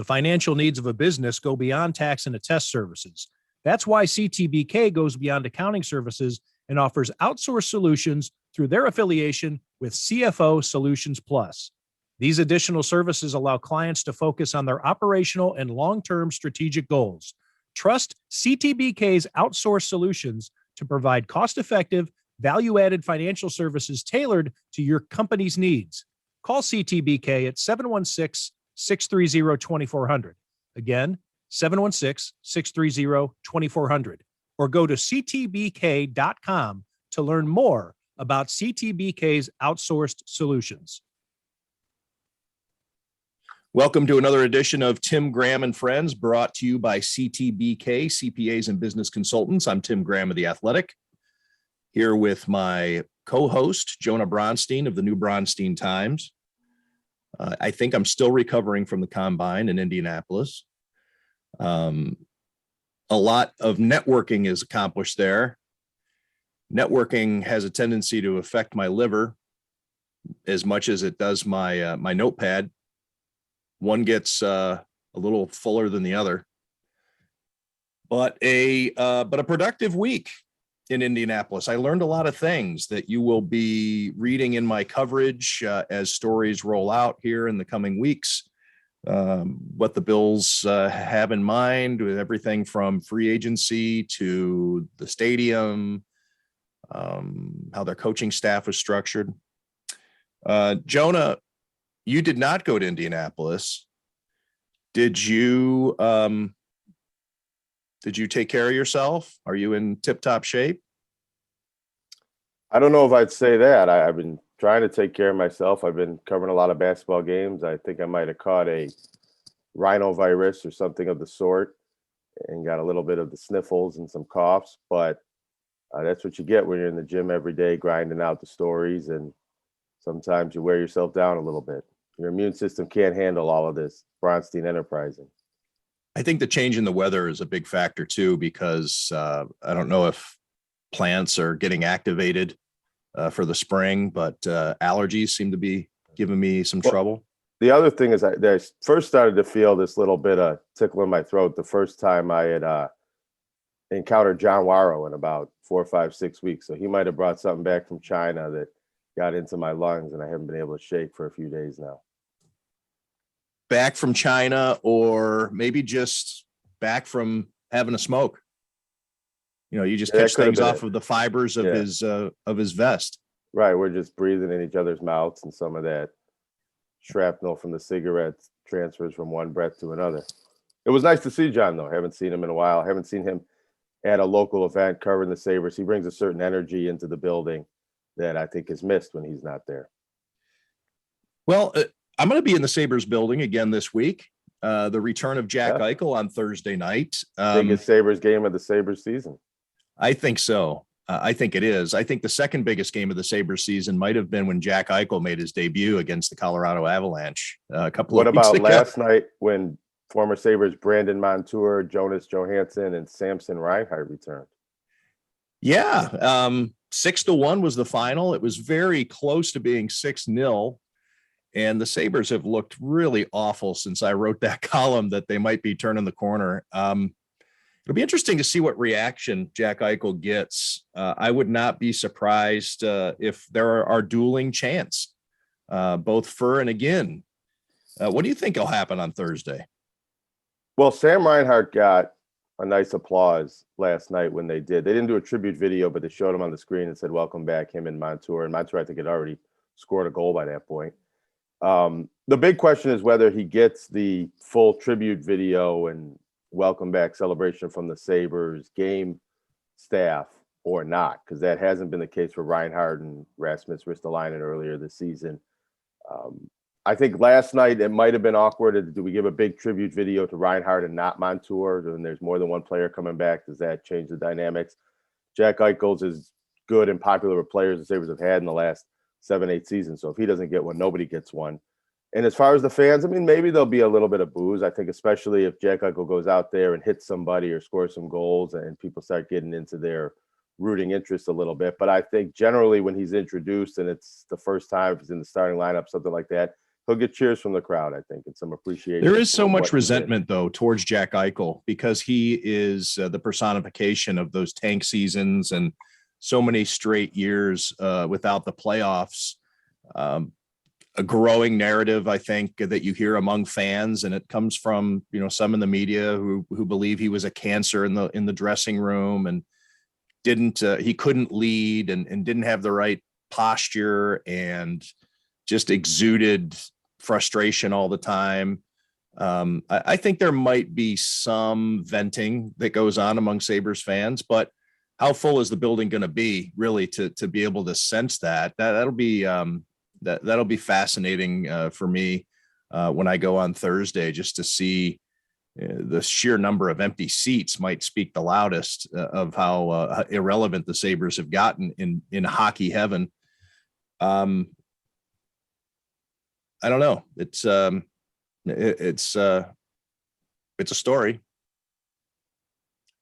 financial needs of a business go beyond tax and attest services. That's why CTBK goes beyond accounting services and offers outsourced solutions through their affiliation with CFO Solutions Plus. These additional services allow clients to focus on their operational and long-term strategic goals. Trust CTBK's outsourced solutions to provide cost-effective, value-added financial services tailored to your company's needs. Call CTBK at 716-630-2400. Again, 716-630-2400. Or go to ctbk.com to learn more about CTBK's outsourced solutions. Welcome to another edition of Tim Graham and Friends, brought to you by CTBK, CPAs and Business Consultants. I'm Tim Graham of The Athletic, here with my co-host, Jonah Bronstein of the New Bronstein Times. I think I'm still recovering from the combine in Indianapolis. A lot of networking is accomplished there. Networking has a tendency to affect my liver as much as it does my my notepad. One gets a little fuller than the other, but a productive week in Indianapolis. I learned a lot of things that you will be reading in my coverage as stories roll out here in the coming weeks. What the Bills have in mind with everything from free agency to the stadium, how their coaching staff is structured. Jonah, you did not go to Indianapolis. Did you take care of yourself? Are you in tip-top shape? I don't know if I'd say that. I've been trying to take care of myself. I've been covering a lot of basketball games. I think I might have caught a rhinovirus or something of the sort and got a little bit of the sniffles and some coughs. But that's what you get when you're in the gym every day, grinding out the stories. And sometimes you wear yourself down a little bit. Your immune system can't handle all of this Bronstein enterprising. I think the change in the weather is a big factor too, because I don't know if plants are getting activated for the spring, but allergies seem to be giving me some trouble. The other thing is I first started to feel this little bit of tickle in my throat the first time I had encountered John Waro in about 4, 5, 6 weeks. So he might have brought something back from China that got into my lungs, and I haven't been able to shake for a few days now. Back from China, or maybe just back from having a smoke. You know, you just catch things off of the fibers of his vest. Right. We're just breathing in each other's mouths, and some of that shrapnel from the cigarettes transfers from one breath to another. It was nice to see John, though. I haven't seen him in a while. I haven't seen him at a local event covering the Sabres. He brings a certain energy into the building that I think is missed when he's not there. Well, I'm going to be in the Sabres building again this week. The return of Jack Eichel on Thursday night. Biggest Sabres game of the Sabres season. I think so. I think it is. I think the second biggest game of the Sabres season might have been when Jack Eichel made his debut against the Colorado Avalanche a couple of weeks ago. What about last night when former Sabres Brandon Montour, Jonas Johansson, and Samson Reinhart returned? Yeah. 6-1 was the final. It was very close to being 6-0. And the Sabres have looked really awful since I wrote that column that they might be turning the corner. It'll be interesting to see what reaction Jack Eichel gets. I would not be surprised if there are dueling chants, both for and again. What do you think will happen on Thursday? Well, Sam Reinhart got a nice applause last night when they did. They didn't do a tribute video, but they showed him on the screen and said, "Welcome back," him and Montour. And Montour, I think, had already scored a goal by that point. The big question is whether he gets the full tribute video and welcome back celebration from the Sabres game staff or not, because that hasn't been the case for Reinhart and Rasmus Ristolainen earlier this season. I think last night it might have been awkward. Do we give a big tribute video to Reinhart and not Montour? And there's more than one player coming back. Does that change the dynamics? Jack Eichels is good and popular with players the Sabres have had in the last 7, 8 seasons. So if he doesn't get one, nobody gets one. And as far as the fans, I mean, maybe there'll be a little bit of booze. I think especially if Jack Eichel goes out there and hits somebody or scores some goals and people start getting into their rooting interest a little bit. But I think generally when he's introduced and it's the first time he's in the starting lineup, something like that, he'll get cheers from the crowd, I think, and some appreciation. There is so for much what he did. resentment, though, towards Jack Eichel because he is the personification of those tank seasons and so many straight years without the playoffs. A growing narrative, I think, that you hear among fans, and it comes from, you know, some in the media who believe he was a cancer in the dressing room and he couldn't lead and didn't have the right posture and just exuded frustration all the time. I think there might be some venting that goes on among Sabres fans, but how full is the building going to be really to be able to sense that'll be that'll be fascinating for me when I go on Thursday, just to see the sheer number of empty seats might speak the loudest of how irrelevant the Sabres have gotten in hockey heaven. I don't know. It's a story.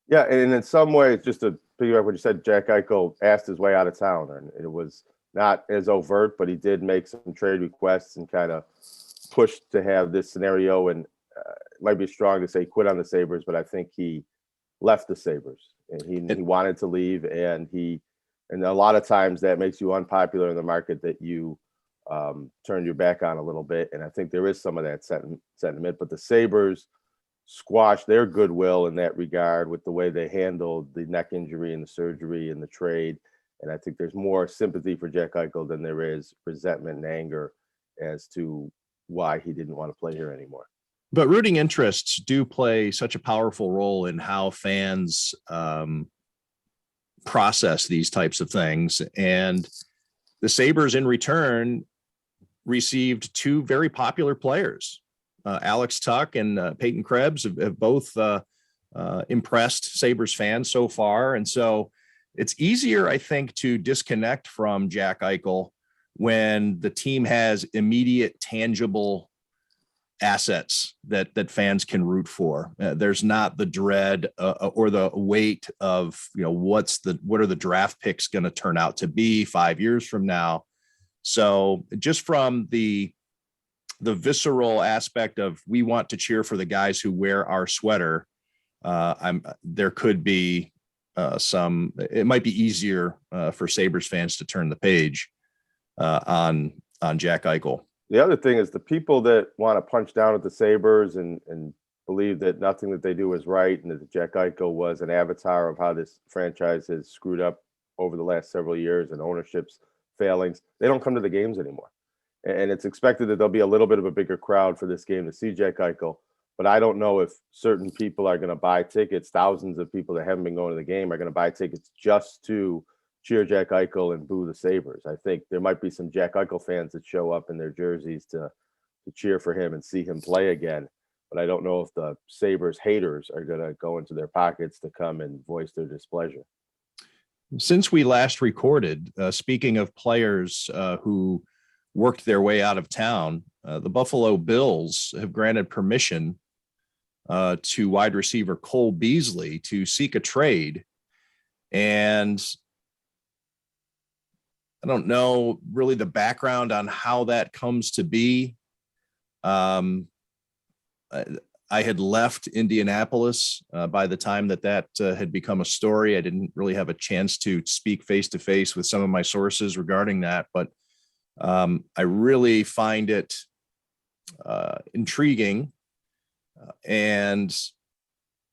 Yeah, and in some ways, just to piggyback what you said, Jack Eichel asked his way out of town, and it was not as overt, but he did make some trade requests and kind of pushed to have this scenario. And it might be strong to say quit on the Sabres, but I think he left the Sabres and he wanted to leave. And a lot of times that makes you unpopular in the market that you turn your back on a little bit. And I think there is some of that sentiment, but the Sabres squashed their goodwill in that regard with the way they handled the neck injury and the surgery and the trade. And I think there's more sympathy for Jack Eichel than there is resentment and anger as to why he didn't want to play here anymore. But rooting interests do play such a powerful role in how fans process these types of things. And the Sabres in return received two very popular players. Alex Tuck and Peyton Krebs have both impressed Sabres fans so far. And so it's easier, I think, to disconnect from Jack Eichel when the team has immediate, tangible assets that fans can root for. There's not the dread or the weight of, you know, what are the draft picks going to turn out to be 5 years from now. So just from the visceral aspect of we want to cheer for the guys who wear our sweater, there could be it might be easier for Sabres fans to turn the page on Jack Eichel. The other thing is the people that want to punch down at the Sabres and believe that nothing that they do is right and that Jack Eichel was an avatar of how this franchise has screwed up over the last several years and ownership's failings, they don't come to the games anymore. And it's expected that there'll be a little bit of a bigger crowd for this game to see Jack Eichel. But I don't know if certain people are going to buy tickets. Thousands of people that haven't been going to the game are going to buy tickets just to cheer Jack Eichel and boo the Sabres. I think there might be some Jack Eichel fans that show up in their jerseys to cheer for him and see him play again. But I don't know if the Sabres haters are going to go into their pockets to come and voice their displeasure. Since we last recorded, speaking of players who worked their way out of town, the Buffalo Bills have granted permission to wide receiver Cole Beasley to seek a trade. And I don't know really the background on how that comes to be. I had left Indianapolis by the time that had become a story. I didn't really have a chance to speak face-to-face with some of my sources regarding that, but I really find it intriguing. And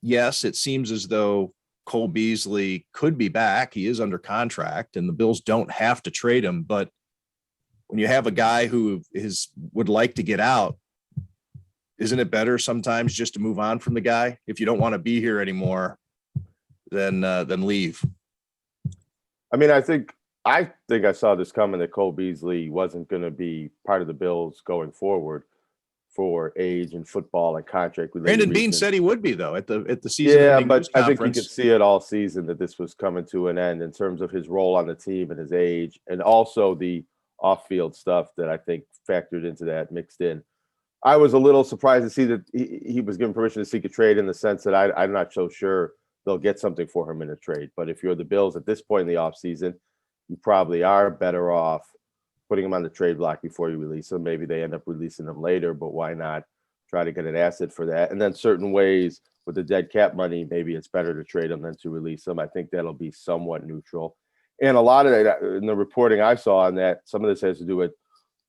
yes, it seems as though Cole Beasley could be back. He is under contract and the Bills don't have to trade him. But when you have a guy who would like to get out, isn't it better sometimes just to move on from the guy? If you don't want to be here anymore, then leave. I mean, I think I saw this coming that Cole Beasley wasn't going to be part of the Bills going forward for age and football and contract. Brandon Beane said he would be, though, at the season. Yeah, but I think you could see it all season that this was coming to an end in terms of his role on the team and his age, and also the off-field stuff that I think factored into that, mixed in. I was a little surprised to see that he was given permission to seek a trade, in the sense that I'm not so sure they'll get something for him in a trade. But if you're the Bills at this point in the offseason, you probably are better off putting him on the trade block before you release him. Maybe they end up releasing him later, but why not try to get an asset for that? And then certain ways with the dead cap money, maybe it's better to trade him than to release him. I think that'll be somewhat neutral. And a lot of that in the reporting I saw on that, some of this has to do with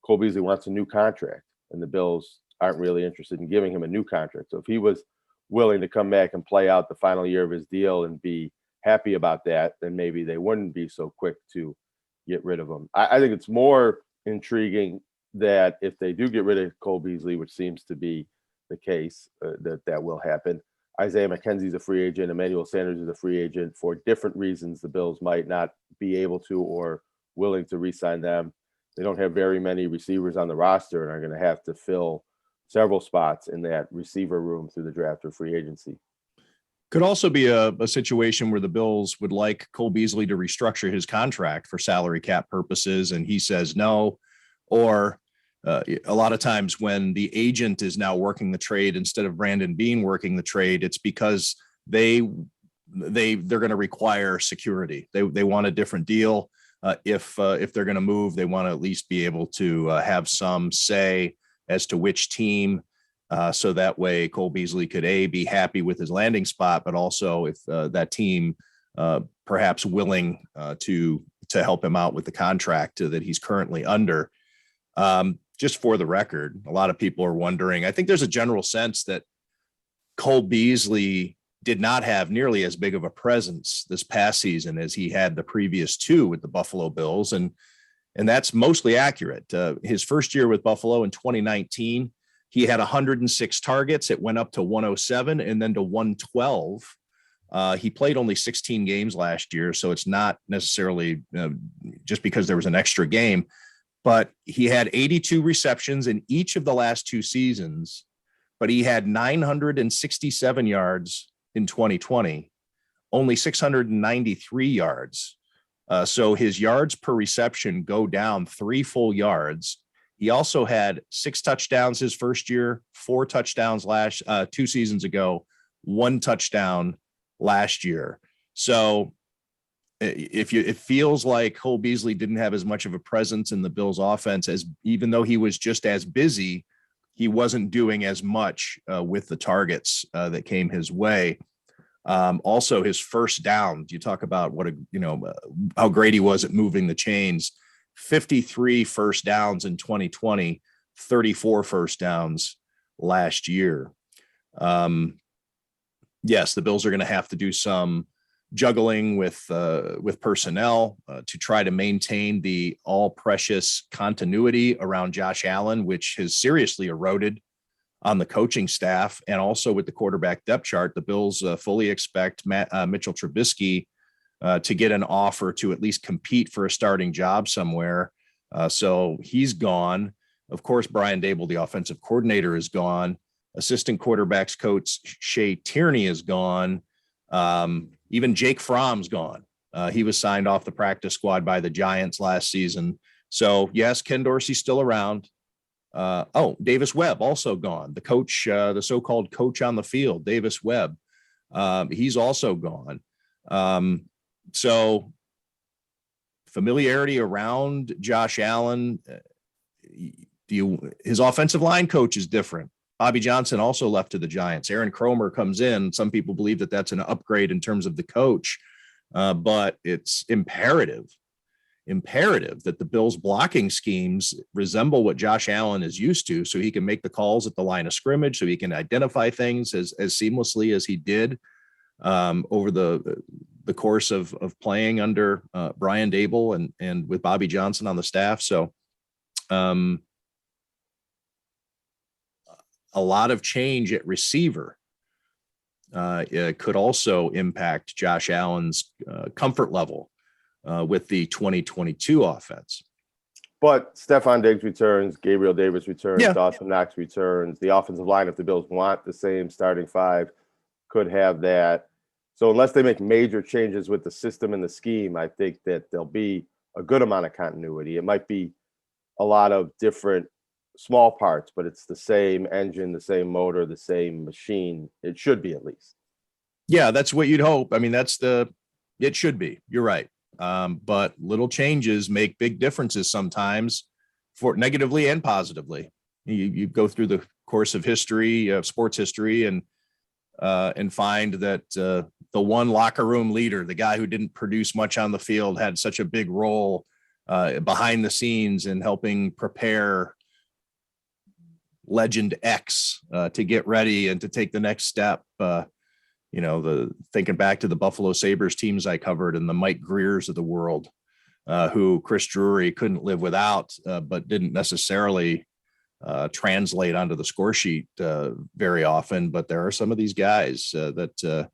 Cole Beasley wants a new contract, and the Bills aren't really interested in giving him a new contract. So if he was willing to come back and play out the final year of his deal and be happy about that, then maybe they wouldn't be so quick to get rid of him. I think it's more intriguing that if they do get rid of Cole Beasley, which seems to be the case, that will happen. Isaiah McKenzie's a free agent. Emmanuel Sanders is a free agent. For different reasons, the Bills might not be able to or willing to re-sign them. They don't have very many receivers on the roster and are going to have to fill several spots in that receiver room through the draft or free agency. Could also be a situation where the Bills would like Cole Beasley to restructure his contract for salary cap purposes, and he says no. Or a lot of times when the agent is now working the trade instead of Brandon Beane working the trade, it's because they're going to require security. They want a different deal. If they're going to move, they want to at least be able to have some say as to which team. So that way Cole Beasley could be happy with his landing spot, but also if that team perhaps willing to help him out with the contract that he's currently under. Just for the record, a lot of people are wondering, I think there's a general sense that Cole Beasley did not have nearly as big of a presence this past season as he had the previous two with the Buffalo Bills. And that's mostly accurate. His first year with Buffalo in 2019, he had 106 targets. It went up to 107 and then to 112. He played only 16 games last year, so it's not necessarily just because there was an extra game, but he had 82 receptions in each of the last two seasons, but he had 967 yards in 2020, only 693 yards. So his yards per reception go down 3 full yards. He also had 6 touchdowns his first year, 4 touchdowns 2 seasons ago, 1 touchdown last year. So it feels like Cole Beasley didn't have as much of a presence in the Bills offense, as even though he was just as busy, he wasn't doing as much with the targets that came his way. Also his first down, you talk about how great he was at moving the chains. 53 first downs in 2020, 34 first downs last year. Yes, the Bills are going to have to do some juggling with personnel to try to maintain the all precious continuity around Josh Allen, which has seriously eroded on the coaching staff. And also with the quarterback depth chart, the Bills fully expect Mitchell Trubisky to get an offer to at least compete for a starting job somewhere. So he's gone. Of course, Brian Dable, the offensive coordinator, is gone. Assistant quarterbacks coach Shea Tierney is gone. Even Jake Fromm's gone. He was signed off the practice squad by the Giants last season. So yes, Ken Dorsey's still around. Davis Webb also gone. The coach, the so-called coach on the field, Davis Webb. He's also gone. So familiarity around Josh Allen, his offensive line coach is different. Bobby Johnson also left to the Giants. Aaron Cromer comes in. Some people believe that that's an upgrade in terms of the coach, but it's imperative that the Bills blocking schemes resemble what Josh Allen is used to, so he can make the calls at the line of scrimmage, so he can identify things as seamlessly as he did over the course of playing under Brian Dable and with Bobby Johnson on the staff. So a lot of change at receiver could also impact Josh Allen's comfort level with the 2022 offense. But Stephon Diggs returns, Gabriel Davis returns, Yeah. Dawson Knox returns. The offensive line, if the Bills want the same starting 5, could have that. So unless they make major changes with the system and the scheme, I think that there'll be a good amount of continuity. It might be a lot of different small parts, but it's the same engine, the same motor, the same machine. It should be, at least. Yeah, that's what you'd hope. I mean, it should be. You're right. But little changes make big differences sometimes. for negatively and positively. You go through the course of history, sports history, and find that the one locker room leader, the guy who didn't produce much on the field, had such a big role behind the scenes in helping prepare legend X to get ready and to take the next step. Thinking back to the Buffalo Sabres teams I covered and the Mike Greers of the world, who Chris Drury couldn't live without, but didn't necessarily translate onto the score sheet very often. But there are some of these guys that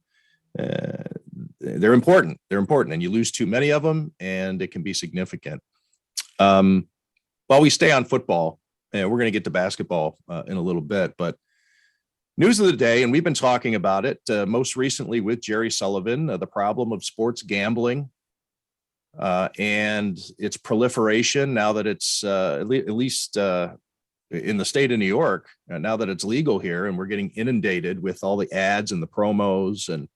they're important. They're important, and you lose too many of them, and it can be significant. While we stay on football, and we're going to get to basketball in a little bit, but news of the day, and we've been talking about it most recently with Jerry Sullivan, the problem of sports gambling and its proliferation now that it's at least in the state of New York, now that it's legal here, and we're getting inundated with all the ads and the promos. And,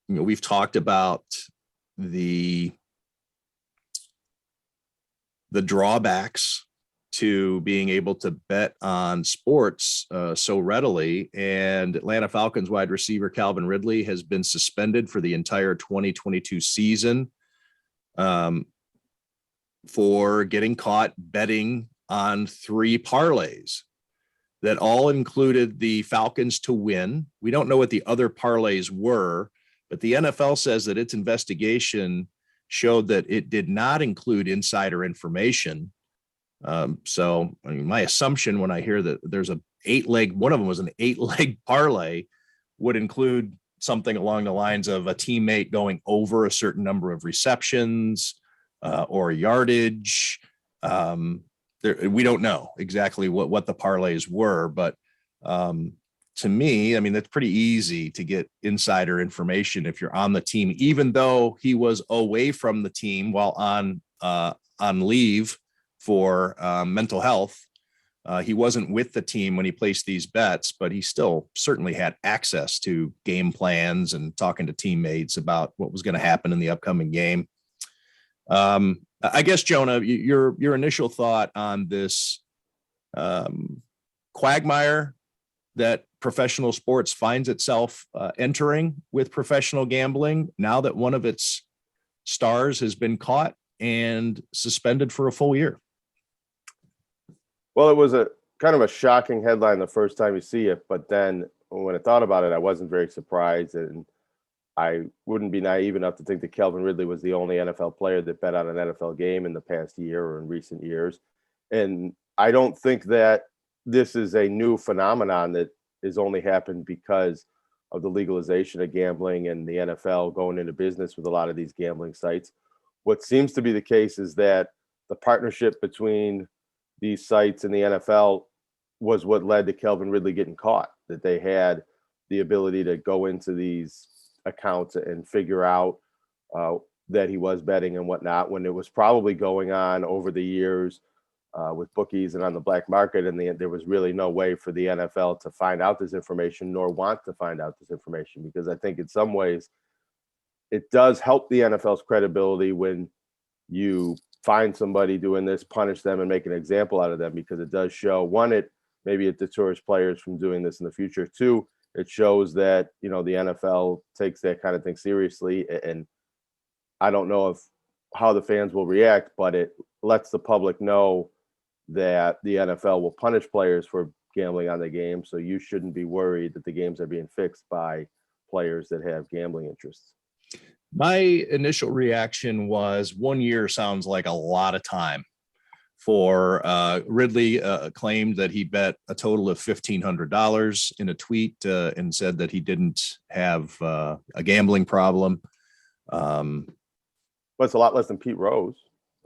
we've talked about the drawbacks to being able to bet on sports so readily. And Atlanta Falcons wide receiver Calvin Ridley has been suspended for the entire 2022 season for getting caught betting on 3 parlays that all included the Falcons to win. We don't know what the other parlays were, but the NFL says that its investigation showed that it did not include insider information. So my assumption when I hear that there's a 8-leg, one of them was an 8-leg parlay, would include something along the lines of a teammate going over a certain number of receptions or yardage. We don't know exactly what the parlays were, but to me, I mean, that's pretty easy to get insider information if you're on the team, even though he was away from the team while on leave for mental health. He wasn't with the team when he placed these bets, but he still certainly had access to game plans and talking to teammates about what was going to happen in the upcoming game. I guess, Jonah, your initial thought on this quagmire that professional sports finds itself entering with professional gambling now that one of its stars has been caught and suspended for a full year. Well, it was a kind of a shocking headline the first time you see it, but then when I thought about it, I wasn't very surprised, and I wouldn't be naive enough to think that Calvin Ridley was the only NFL player that bet on an NFL game in the past year or in recent years. And I don't think that this is a new phenomenon that has only happened because of the legalization of gambling and the NFL going into business with a lot of these gambling sites. What seems to be the case is that the partnership between these sites and the NFL was what led to Calvin Ridley getting caught, that they had the ability to go into these accounts and figure out that he was betting and whatnot, when it was probably going on over the years with bookies and on the black market. And there was really no way for the NFL to find out this information, nor want to find out this information, because I think in some ways it does help the NFL's credibility when you find somebody doing this, punish them, and make an example out of them, because it does show, one, it deters players from doing this in the future. Two, it shows that, the NFL takes that kind of thing seriously. And I don't know how the fans will react, but it lets the public know that the NFL will punish players for gambling on the game. So you shouldn't be worried that the games are being fixed by players that have gambling interests. My initial reaction was 1 year sounds like a lot of time for Ridley. Claimed that he bet a total of $1,500 in a tweet and said that he didn't have a gambling problem. Well, it's a lot less than Pete Rose.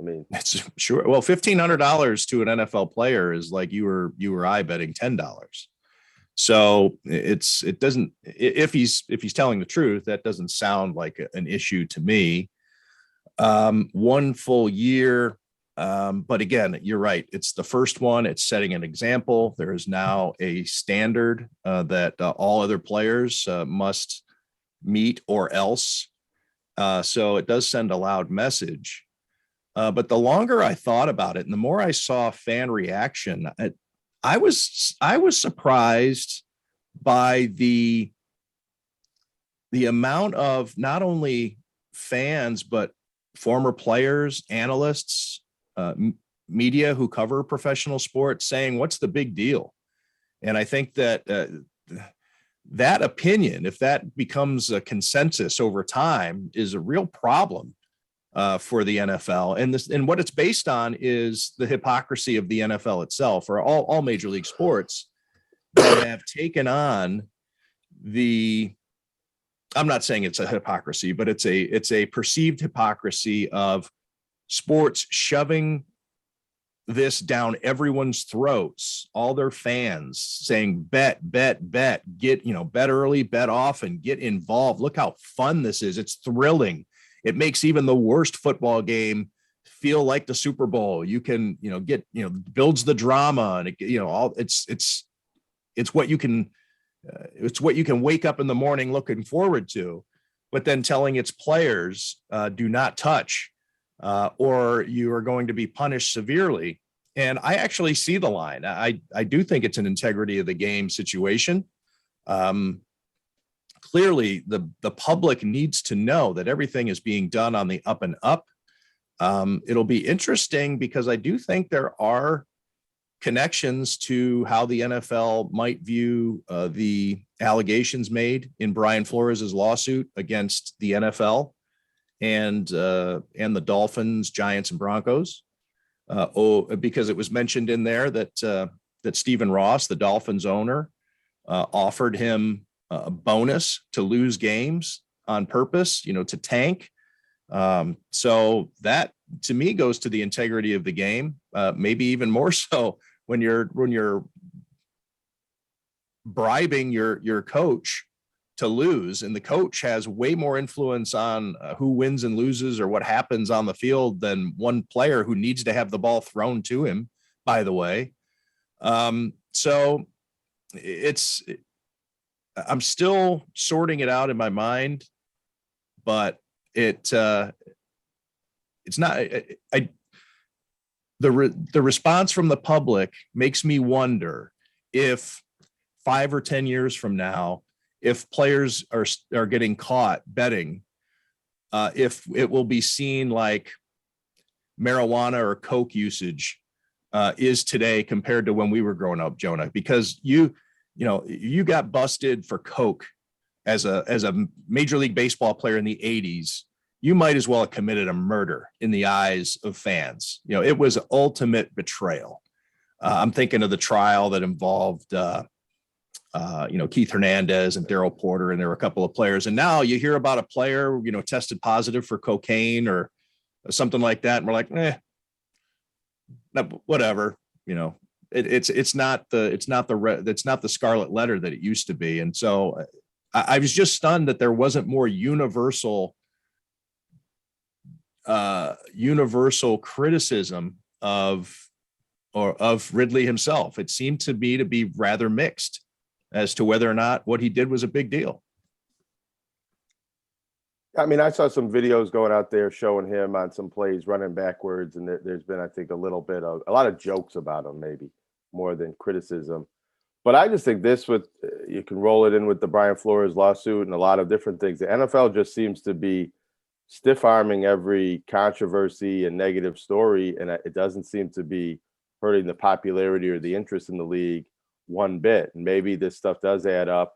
I mean, that's sure. Well, $1,500 to an NFL player is like you or I betting $10. So it doesn't, if he's telling the truth, that doesn't sound like an issue to me. 1 full year. But again, you're right. It's the first one. It's setting an example. There is now a standard that all other players must meet or else. So it does send a loud message. But the longer I thought about it and the more I saw fan reaction, I was surprised by the amount of not only fans, but former players, analysts, media who cover professional sports saying, what's the big deal? And I think that that opinion, if that becomes a consensus over time, is a real problem for the NFL. And what it's based on is the hypocrisy of the NFL itself, or all major league sports that have taken on I'm not saying it's a hypocrisy, but it's a perceived hypocrisy of sports shoving this down everyone's throats, all their fans saying, bet, get, bet early, bet often, get involved. Look how fun this is. It's thrilling. It makes even the worst football game feel like the Super Bowl. You can, builds the drama, and it's what you can wake up in the morning looking forward to. But then telling its players, do not touch, or you are going to be punished severely. And I actually see the line. I do think it's an integrity of the game situation. Clearly, the public needs to know that everything is being done on the up and up. It'll be interesting because I do think there are connections to how the NFL might view the allegations made in Brian Flores' lawsuit against the NFL and the Dolphins, Giants, and Broncos. Because it was mentioned in there that Stephen Ross, the Dolphins owner, offered him a bonus to lose games on purpose, to tank. So that to me goes to the integrity of the game, maybe even more so when you're bribing your coach to lose, and the coach has way more influence on who wins and loses or what happens on the field than one player who needs to have the ball thrown to him, by the way. So I'm still sorting it out in my mind, but it's not, the response from the public makes me wonder if 5 or 10 years from now, if players are getting caught betting, if it will be seen like marijuana or coke usage is today compared to when we were growing up, Jonah, because you got busted for coke as a Major League Baseball player in the 80s. You might as well have committed a murder in the eyes of fans. It was ultimate betrayal. I'm thinking of the trial that involved Keith Hernandez and Daryl Porter, and there were a couple of players. And now you hear about a player, tested positive for cocaine or something like that, and we're like, whatever. It's not the scarlet letter that it used to be. And so I was just stunned that there wasn't more universal criticism of Ridley himself. It seemed to me to be rather mixed as to whether or not what he did was a big deal. I mean, I saw some videos going out there showing him on some plays running backwards, and there's been, I think, a lot of jokes about him, maybe more than criticism. But I just think you can roll it in with the Brian Flores lawsuit and a lot of different things. The NFL just seems to be stiff-arming every controversy and negative story, and it doesn't seem to be hurting the popularity or the interest in the league one bit. And maybe this stuff does add up.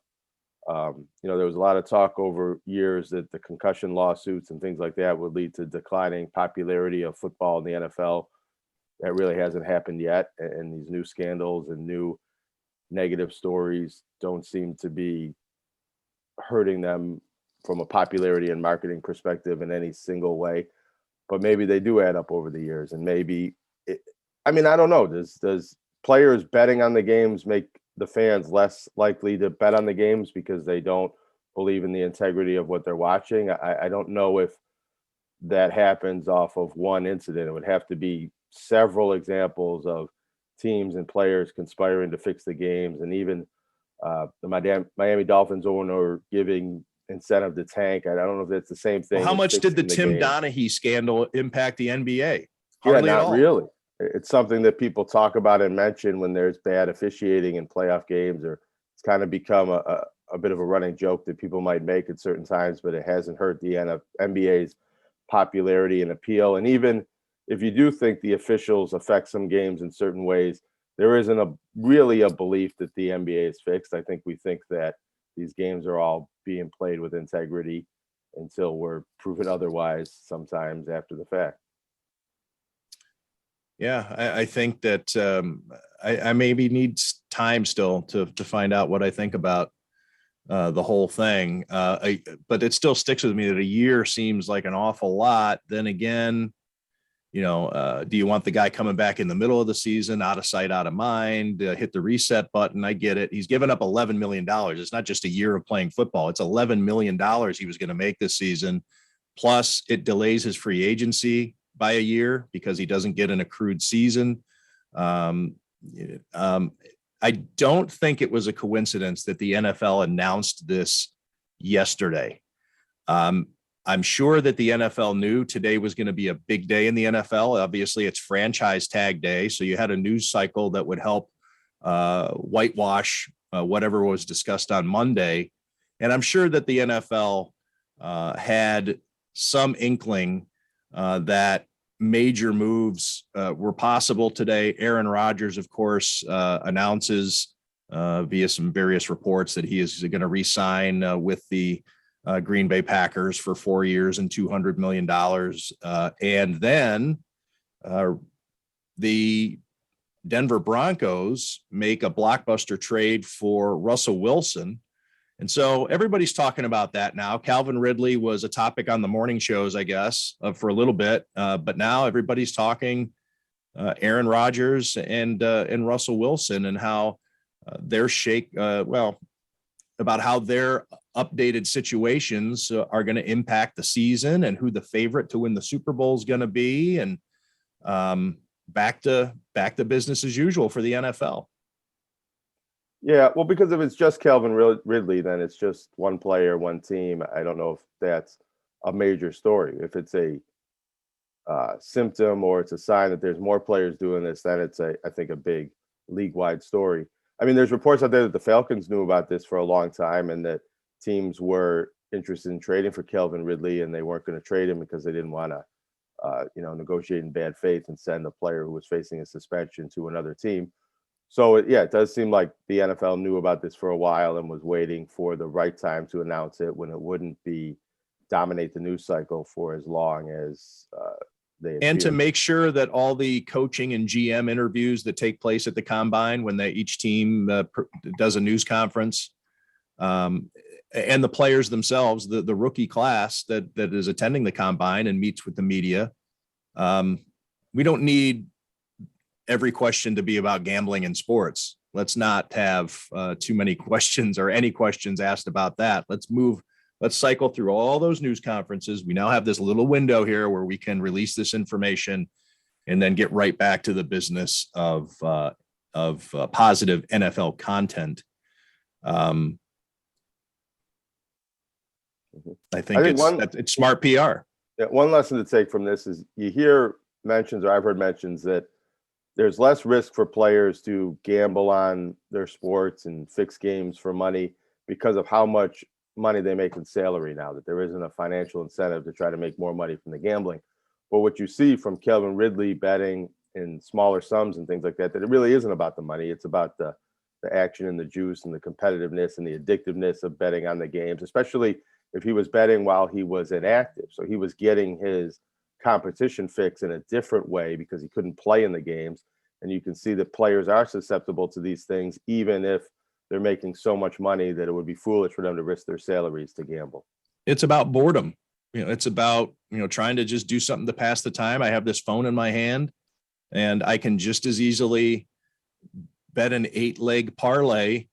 There was a lot of talk over years that the concussion lawsuits and things like that would lead to declining popularity of football in the NFL. That really hasn't happened yet. And these new scandals and new negative stories don't seem to be hurting them from a popularity and marketing perspective in any single way. But maybe they do add up over the years. And maybe, I don't know. Does players betting on the games make the fans less likely to bet on the games because they don't believe in the integrity of what they're watching? I don't know if that happens off of one incident. It would have to be several examples of teams and players conspiring to fix the games, and even the Miami Dolphins owner giving incentive to tank. I don't know if that's the same thing. Well, how as much did the fixing Tim game. Donaghy scandal impact the NBA? Yeah, Hardly at not all. really. It's something that people talk about and mention when there's bad officiating in playoff games, or it's kind of become a bit of a running joke that people might make at certain times, but it hasn't hurt the NBA's popularity and appeal. And even if you do think the officials affect some games in certain ways, there isn't really a belief that the NBA is fixed. I think we think that these games are all being played with integrity until we're proven otherwise sometimes after the fact. Yeah, I think that I maybe need time still to find out what I think about the whole thing. But it still sticks with me that a year seems like an awful lot. Then again, do you want the guy coming back in the middle of the season, out of sight, out of mind, hit the reset button? I get it. He's given up $11 million. It's not just a year of playing football. It's $11 million he was going to make this season. Plus it delays his free agency by a year because he doesn't get an accrued season. I don't think it was a coincidence that the NFL announced this yesterday. I'm sure that the NFL knew today was going to be a big day in the NFL. Obviously, it's franchise tag day. So you had a news cycle that would help whitewash whatever was discussed on Monday. And I'm sure that the NFL had some inkling that major moves were possible today. Aaron Rodgers, of course, announces via some various reports that he is going to re-sign with the Green Bay Packers for 4 years and $200 million. And then the Denver Broncos make a blockbuster trade for Russell Wilson. And so everybody's talking about that now. Calvin Ridley was a topic on the morning shows, I guess, for a little bit. But now everybody's talking Aaron Rodgers and Russell Wilson and how their about how their updated situations are going to impact the season and who the favorite to win the Super Bowl is going to be. And back to business as usual for the NFL. Yeah, well, because if it's just Calvin Ridley, then it's just one player, one team. I don't know if that's a major story. If it's a symptom or it's a sign that there's more players doing this, then it's I think a big league-wide story. I mean, there's reports out there that the Falcons knew about this for a long time and that teams were interested in trading for Calvin Ridley and they weren't going to trade him because they didn't want to, negotiate in bad faith and send a player who was facing a suspension to another team. So, it does seem like the NFL knew about this for a while and was waiting for the right time to announce it when it wouldn't dominate the news cycle for as long as they and to appeared. make sure that all the coaching and GM interviews that take place at the combine when each team does a news conference and the players themselves, the rookie class that is attending the combine and meets with the media. We don't need every question to be about gambling in sports. Let's not have too many questions or any questions asked about that. Let's cycle through all those news conferences. We now have this little window here where we can release this information and then get right back to the business of positive NFL content. I think it's smart PR. Yeah, one lesson to take from this is you hear mentions, or I've heard mentions, that there's less risk for players to gamble on their sports and fix games for money because of how much money they make in salary now, that there isn't a financial incentive to try to make more money from the gambling. But what you see from Calvin Ridley betting in smaller sums and things like that, that it really isn't about the money. It's about the action and the juice and the competitiveness and the addictiveness of betting on the games, especially if he was betting while he was inactive. So he was getting his competition fix in a different way because he couldn't play in the games. And you can see that players are susceptible to these things, even if they're making so much money that it would be foolish for them to risk their salaries to gamble. It's about boredom. It's about, trying to just do something to pass the time. I have this phone in my hand and I can just as easily bet an 8-leg parlay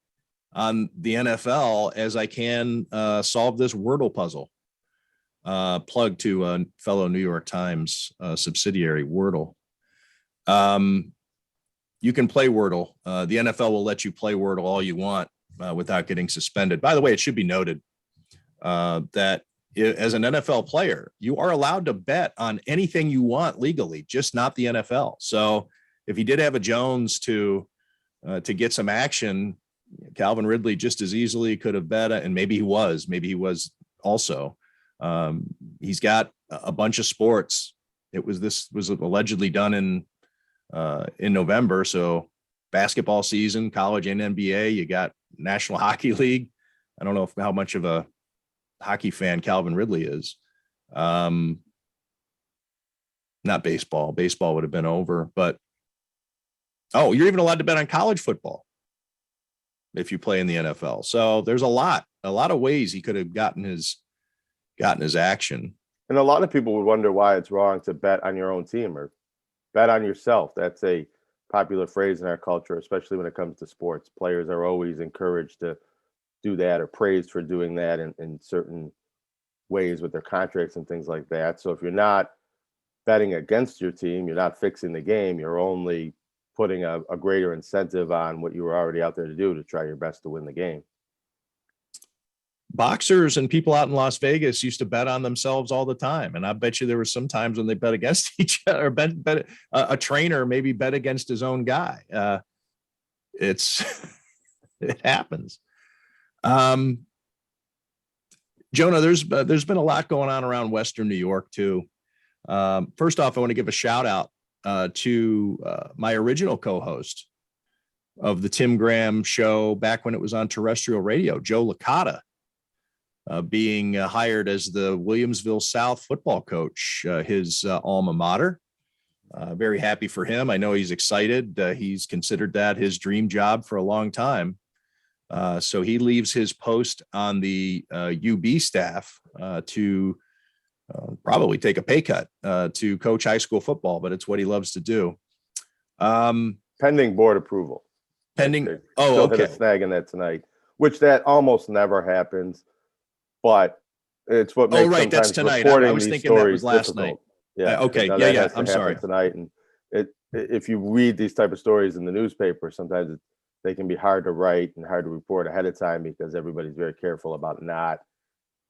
on the NFL as I can solve this Wordle puzzle. Plug to a fellow New York Times subsidiary, Wordle. You can play Wordle. The NFL will let you play Wordle all you want without getting suspended. By the way, it should be noted, that as an NFL player, you are allowed to bet on anything you want legally, just not the NFL. So if he did have a Jones to get some action, Calvin Ridley just as easily could have bet, and maybe he was also. He's got a bunch of sports. This was allegedly done in November. So basketball season, college and NBA, you got National Hockey League. I don't know how much of a hockey fan Calvin Ridley is. Not baseball. Baseball would have been over, but you're even allowed to bet on college football if you play in the NFL. So there's a lot of ways he could have gotten his action. And a lot of people would wonder why it's wrong to bet on your own team or bet on yourself. That's a popular phrase in our culture, especially when it comes to sports. Players are always encouraged to do that or praised for doing that in certain ways with their contracts and things like that. So if you're not betting against your team, you're not fixing the game, you're only putting a greater incentive on what you were already out there to do to try your best to win the game. Boxers and people out in Las Vegas used to bet on themselves all the time. And I bet you there were some times when they bet against each other, or bet a trainer maybe bet against his own guy. It happens. Jonah, there's been a lot going on around Western New York too. First off, I want to give a shout out to my original co-host of the Tim Graham show back when it was on terrestrial radio, Joe Licata, being hired as the Williamsville South football coach, his alma mater. Very happy for him. I know he's excited. He's considered that his dream job for a long time. So he leaves his post on the UB staff to probably take a pay cut to coach high school football, but it's what he loves to do. Pending board approval. Pending. Hit Okay. a snag in that tonight, which that almost never happens, but it's what makes right. That's tonight. I was thinking that was last night. Yeah. Okay. Now Yeah. I'm sorry. Tonight, and if you read these type of stories in the newspaper, sometimes they can be hard to write and hard to report ahead of time because everybody's very careful about not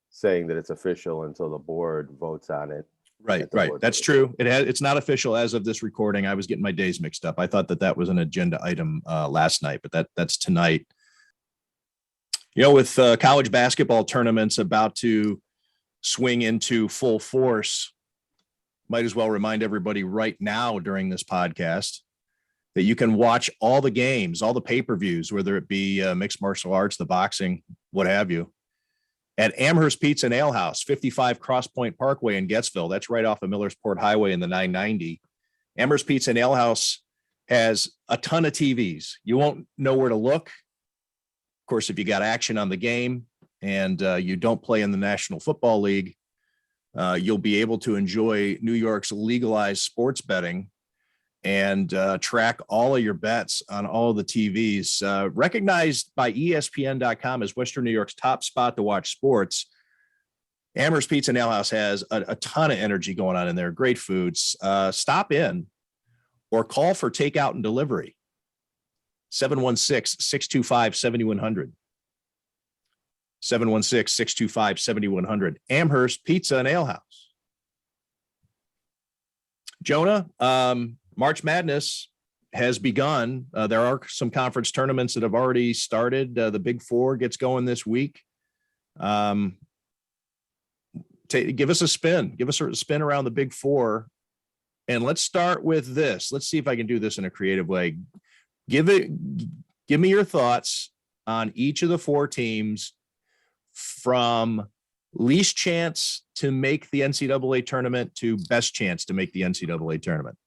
saying that it's official until the board votes on it. Right. That's true. It's not official as of this recording. I was getting my days mixed up. I thought that was an agenda item last night, but that's tonight. With college basketball tournaments about to swing into full force, might as well remind everybody right now during this podcast that you can watch all the games, all the pay-per-views, whether it be mixed martial arts, the boxing, what have you, at Amherst Pizza and Ale House, 55 Cross Point Parkway in Gettsville. That's right off of Millersport Highway in the 990. Amherst Pizza and Ale House has a ton of TVs. You won't know where to look. Of course, if you got action on the game and you don't play in the National Football League, you'll be able to enjoy New York's legalized sports betting and track all of your bets on all of the TVs. Recognized by ESPN.com as Western New York's top spot to watch sports, Amherst Pizza and Ale House has a ton of energy going on in there. Great foods. Stop in or call for takeout and delivery. 716-625-7100. 716-625-7100. Amherst Pizza and Ale House. Jonah, March Madness has begun. There are some conference tournaments that have already started. The Big Four gets going this week. Give us a spin. Give us a spin around the Big Four. And let's start with this. Let's see if I can do this in a creative way. Give me your thoughts on each of the four teams from least chance to make the NCAA tournament to best chance to make the NCAA tournament.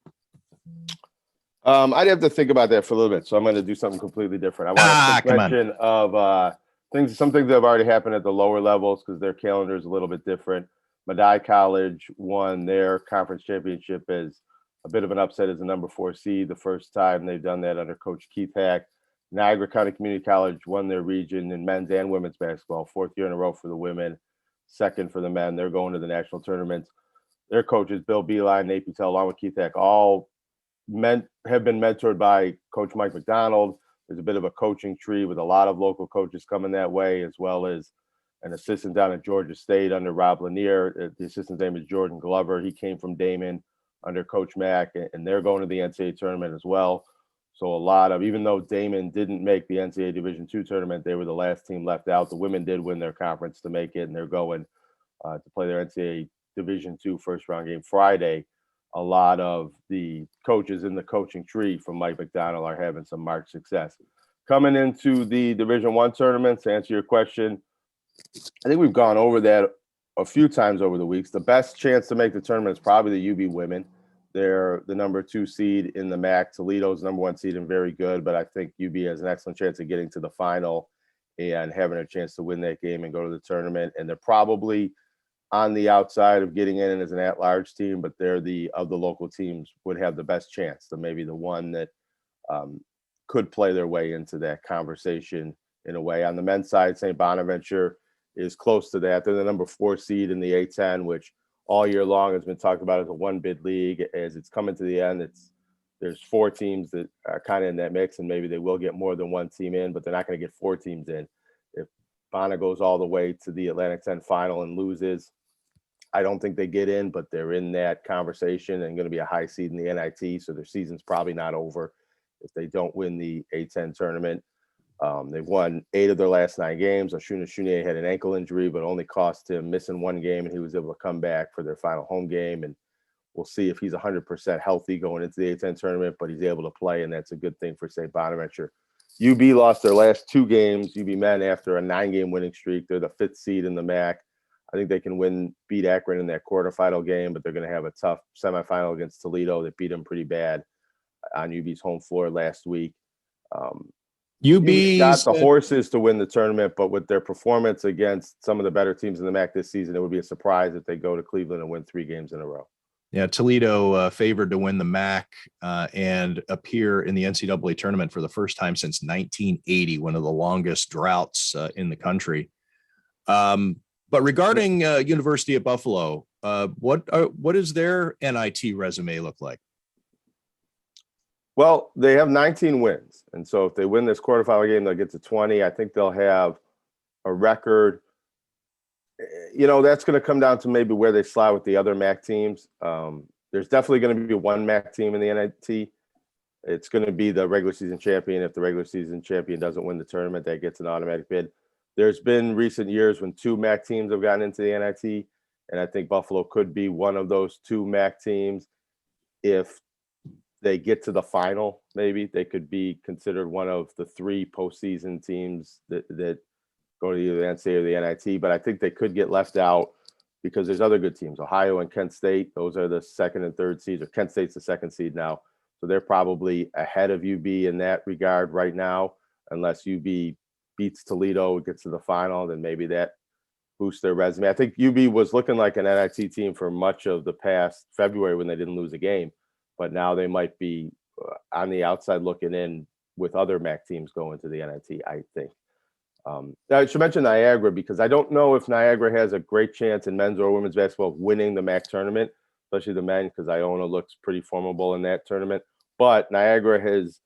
I'd have to think about that for a little bit, so I'm going to do something completely different. I want to mention of some things that have already happened at the lower levels because their calendar is a little bit different. Medaille College won their conference championship as a bit of an upset as a number 4 seed, the first time they've done that under Coach Keith Hack. Niagara County Community College won their region in men's and women's basketball, 4th year in a row for the women, 2nd for the men. They're going to the national tournaments. Their coaches, Bill Beeline, Nate Patel, along with Keith Hack, all have been mentored by Coach Mike McDonald. There's a bit of a coaching tree with a lot of local coaches coming that way, as well as an assistant down at Georgia State under Rob Lanier. The assistant's name is Jordan Glover. He came from Damon under Coach Mack, and they're going to the NCAA tournament as well. So a lot of, even though Damon didn't make the NCAA Division II tournament, they were the last team left out. The women did win their conference to make it, and they're going to play their NCAA Division II first round game Friday. A lot of the coaches in the coaching tree from Mike McDonald are having some marked success. Coming into the Division I tournaments, to answer your question, I think we've gone over that a few times over the weeks. The best chance to make the tournament is probably the UB women. They're the number 2 seed in the MAC. Toledo's number 1 seed and very good, but I think UB has an excellent chance of getting to the final and having a chance to win that game and go to the tournament. And they're probably on the outside of getting in as an at-large team, but they're of the local teams would have the best chance to maybe the one that could play their way into that conversation in a way. On the men's side, St. Bonaventure is close to that. They're the number 4 seed in the A10, which all year long has been talked about as a 1-bid league. As it's coming to the end, there's 4 teams that are kind of in that mix, and maybe they will get more than 1 team in, but they're not going to get 4 teams in. If Bona goes all the way to the Atlantic 10 final and loses, I don't think they get in, but they're in that conversation and going to be a high seed in the NIT, so their season's probably not over if they don't win the A10 tournament. They've won 8 of their last 9 games. Ashuna Shunier had an ankle injury, but only cost him missing 1 game, and he was able to come back for their final home game. And we'll see if he's 100% healthy going into the A10 tournament, but he's able to play, and that's a good thing for St. Bonaventure. UB lost their last 2 games, UB men, after a 9-game winning streak. They're the 5th seed in the MAC. I think they can beat Akron in that quarterfinal game, but they're going to have a tough semifinal against Toledo that beat them pretty bad on UB's home floor last week. UB got the horses to win the tournament, but with their performance against some of the better teams in the MAC this season, it would be a surprise if they go to Cleveland and win 3 games in a row. Yeah, Toledo favored to win the MAC and appear in the NCAA tournament for the first time since 1980, one of the longest droughts in the country. But regarding University of Buffalo, what does their NIT resume look like? Well, they have 19 wins. And so if they win this quarterfinal game, they'll get to 20. I think they'll have a record. That's going to come down to maybe where they slide with the other MAC teams. There's definitely going to be 1 MAC team in the NIT. It's going to be the regular season champion. If the regular season champion doesn't win the tournament, that gets an automatic bid. There's been recent years when 2 MAC teams have gotten into the NIT, and I think Buffalo could be one of those 2 MAC teams. If they get to the final, maybe they could be considered one of the 3 postseason teams that go to either the NCAA or the NIT. But I think they could get left out because there's other good teams. Ohio and Kent State, those are the 2nd and 3rd seeds, or Kent State's the 2nd seed now. So they're probably ahead of UB in that regard right now, unless UB beats Toledo, gets to the final, then maybe that boosts their resume. I think UB was looking like an NIT team for much of the past February when they didn't lose a game, but now they might be on the outside looking in with other MAC teams going to the NIT, I think. I should mention Niagara because I don't know if Niagara has a great chance in men's or women's basketball of winning the MAC tournament, especially the men, because Iona looks pretty formidable in that tournament. But Niagara has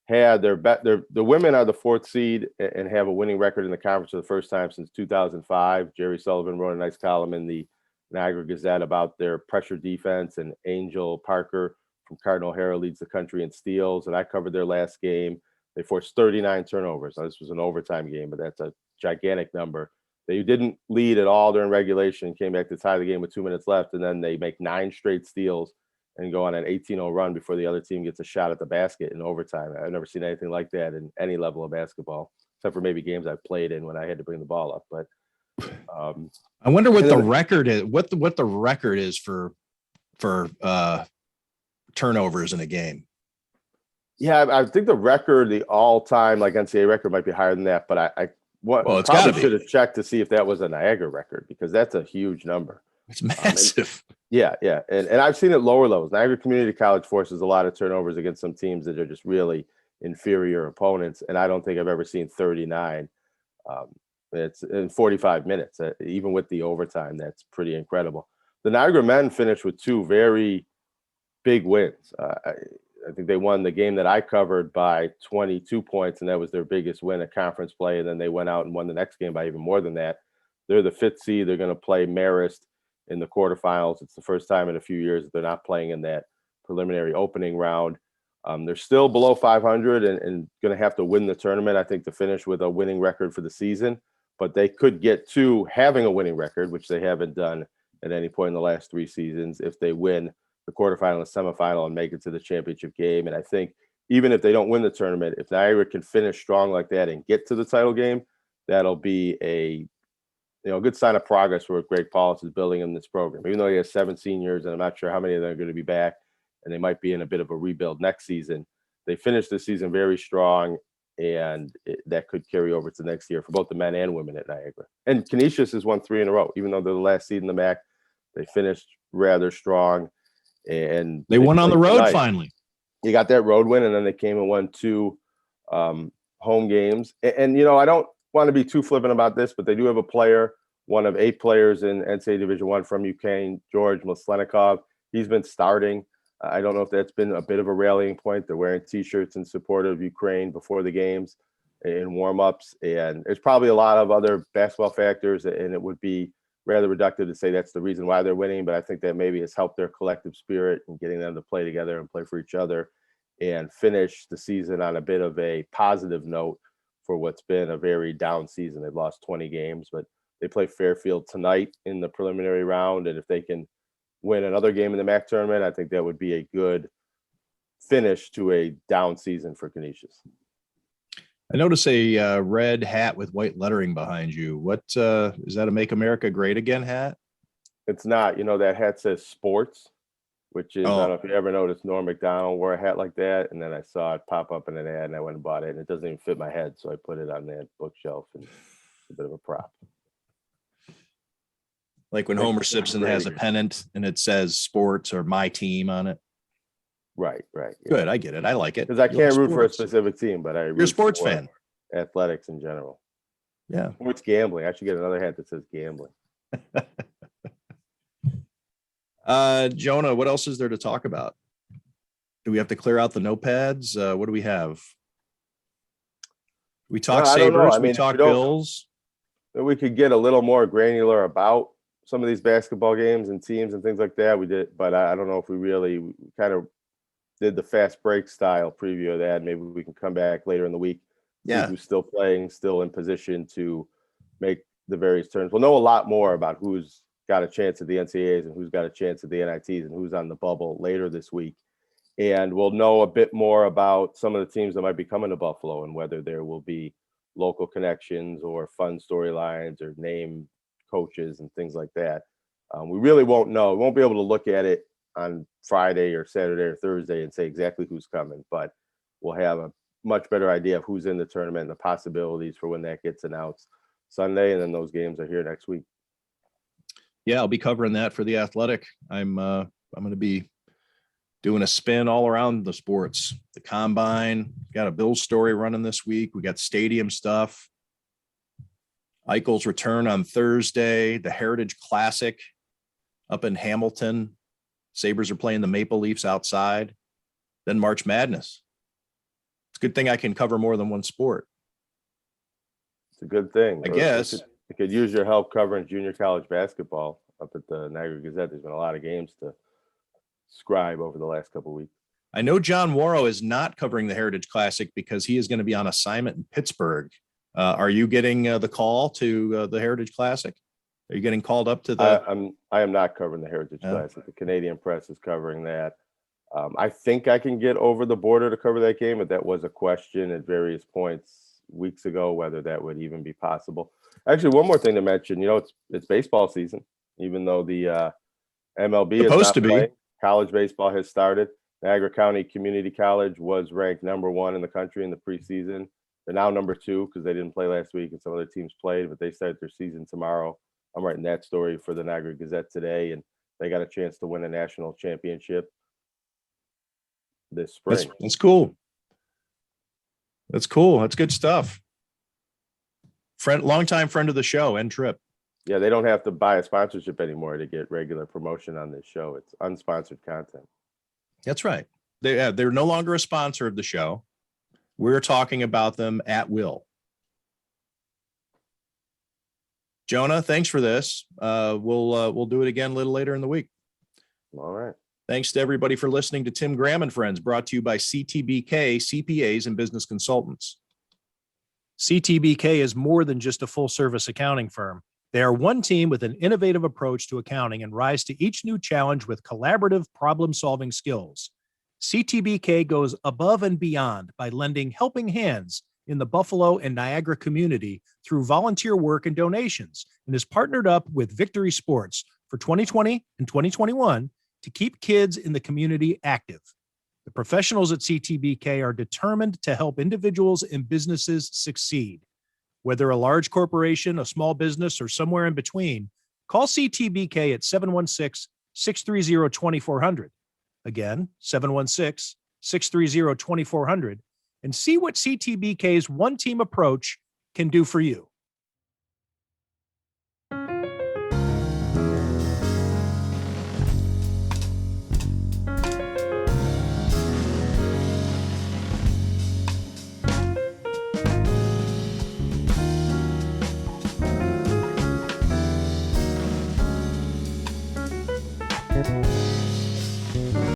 had the women are the 4th seed and have a winning record in the conference for the first time since 2005. Jerry Sullivan wrote a nice column in the Niagara Gazette about their pressure defense, and Angel Parker from Cardinal Herald leads the country in steals, and I covered their last game. They forced 39 turnovers. Now, this was an overtime game, but that's a gigantic number. They didn't lead at all during regulation, came back to tie the game with 2 minutes left, and then they make 9 straight steals and go on an 18-0 run before the other team gets a shot at the basket in overtime. I've never seen anything like that in any level of basketball, except for maybe games I've played in when I had to bring the ball up. But I wonder what the record is. What the record is for turnovers in a game. Yeah, I think the record, the all-time NCAA record, might be higher than that. But it's probably should have checked to see if that was a Niagara record, because that's a huge number. It's massive. Yeah. And I've seen it lower levels. Niagara Community College forces a lot of turnovers against some teams that are just really inferior opponents. And I don't think I've ever seen 39. It's in 45 minutes, even with the overtime. That's pretty incredible. The Niagara men finished with 2 very big wins. I think they won the game that I covered by 22 points, and that was their biggest win at conference play. And then they went out and won the next game by even more than that. They're the 5th seed. They're going to play Marist in the quarterfinals. It's the first time in a few years that they're not playing in that preliminary opening round. They're still below 500 and going to have to win the tournament, I think, to finish with a winning record for the season. But they could get to having a winning record, which they haven't done at any point in the last 3 seasons, if they win the quarterfinal and semifinal and make it to the championship game. And I think even if they don't win the tournament, if Niagara can finish strong like that and get to the title game, that'll be a good sign of progress for what Greg Paulus is building in this program. Even though he has 7 seniors, and I'm not sure how many of them are going to be back, and they might be in a bit of a rebuild next season, they finished the season very strong, and that could carry over to next year for both the men and women at Niagara. And Canisius has won 3 in a row, even though they're the last seed in the MAC. They finished rather strong, and they won on the road tonight. Finally. You got that road win, and then they came and won 2 home games. And I don't want to be too flippant about this, but they do have a player, one of 8 players in NCAA Division I from Ukraine, George Maslenikov. He's been starting. I don't know if that's been a bit of a rallying point. They're wearing T-shirts in support of Ukraine before the games in warm-ups. And there's probably a lot of other basketball factors, and it would be rather reductive to say that's the reason why they're winning. But I think that maybe it's helped their collective spirit and getting them to play together and play for each other and finish the season on a bit of a positive note for what's been a very down season. They've lost 20 games, but they play Fairfield tonight in the preliminary round. And if they can win another game in the MAC tournament, I think that would be a good finish to a down season for Canisius. I notice a red hat with white lettering behind you. What is that? A Make America Great Again hat? It's not. That hat says sports, which is, I don't know if you ever noticed Norm Macdonald wore a hat like that. And then I saw it pop up in an ad and I went and bought it. And it doesn't even fit my head. So I put it on that bookshelf, and it's a bit of a prop. Like when Homer Simpson has a pennant and it says sports or my team on it. Right. Yeah. Good. I get it. I like it. Because I can't root for a specific team, but you're a sports fan. Athletics in general. Yeah. Sports gambling. I should get another hat that says gambling. Jonah, what else is there to talk about? Do we have to clear out the notepads? What do we have? We talk Sabres. We talk Bills. We could get a little more granular about some of these basketball games and teams and things like that. We did, but I don't know if we kind of did the fast break style preview of that. Maybe we can come back later in the week. Yeah. Who's still playing, still in position to make the various turns. We'll know a lot more about who's got a chance at the NCAAs and who's got a chance at the NITs and who's on the bubble later this week. And we'll know a bit more about some of the teams that might be coming to Buffalo and whether there will be local connections or fun storylines or name coaches and things like that. We really won't know. We won't be able to look at it on Friday or Saturday or Thursday and say exactly who's coming, but we'll have a much better idea of who's in the tournament and the possibilities for when that gets announced Sunday. And then those games are here next week. Yeah, I'll be covering that for The Athletic. I'm going to be doing a spin all around the sports, the combine. Got a Bills story running this week. We got stadium stuff. Eichel's return on Thursday, the Heritage Classic up in Hamilton. Sabres are playing the Maple Leafs outside. Then March Madness. It's a good thing I can cover more than one sport. It's a good thing. I guess. I could use your help covering junior college basketball up at the Niagara Gazette. There's been a lot of games to scribe over the last couple of weeks. I know John Warrow is not covering the Heritage Classic because he is going to be on assignment in Pittsburgh. Are you getting the call to the Heritage Classic? Are you getting called up to the? I am not covering the Heritage Classic. The Canadian Press is covering that. I think I can get over the border to cover that game, but that was a question at various points weeks ago whether that would even be possible. Actually, one more thing to mention. It's baseball season, even though the MLB is supposed to be. College baseball has started. Niagara County Community College was ranked #1 in the country in the preseason. They're now #2 because they didn't play last week and some other teams played, but they start their season tomorrow. I'm writing that story for the Niagara Gazette today, and they got a chance to win a national championship this spring. That's cool. That's cool. That's good stuff. Longtime friend of the show, N Trip. Yeah, they don't have to buy a sponsorship anymore to get regular promotion on this show. It's unsponsored content. That's right. They're no longer a sponsor of the show. We're talking about them at will. Jonah, thanks for this. We'll do it again a little later in the week. All right. Thanks to everybody for listening to Tim Graham and Friends, brought to you by CTBK, CPAs and Business Consultants. CTBK is more than just a full-service accounting firm. They are one team with an innovative approach to accounting and rise to each new challenge with collaborative problem-solving skills. CTBK goes above and beyond by lending helping hands in the Buffalo and Niagara community through volunteer work and donations, and is partnered up with Victory Sports for 2020 and 2021 to keep kids in the community active. The professionals at CTBK are determined to help individuals and businesses succeed. Whether a large corporation, a small business, or somewhere in between, call CTBK at 716-630-2400. Again, 716-630-2400, and see what CTBK's one-team approach can do for you.